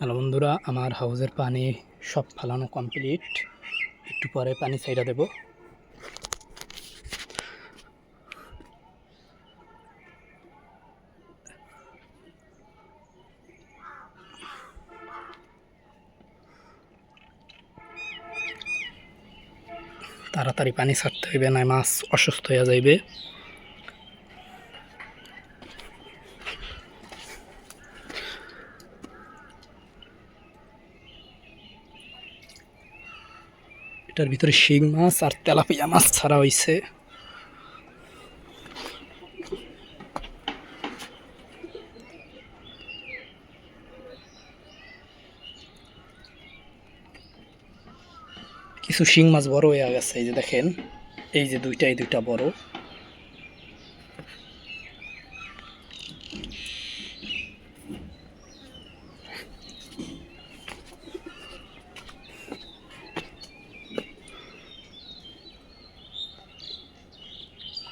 Hello বন্ধুরা, আমার হাউজের পানি সব ফালানো কমপ্লিট। একটু পরে পানি ছাইড়া দেব। তাড়াতাড়ি পানি ছাড়তে হইবে, না মাছ অসুস্থ হয়ে যাইবে। এটার ভিতরে শিং মাছ আর তেলাপিয়া মাছ ছাড়া হয়েছে। কিছু শিং মাছ বড় হয়ে গেছে, এই যে দেখেন, এই যে দুইটা বড়।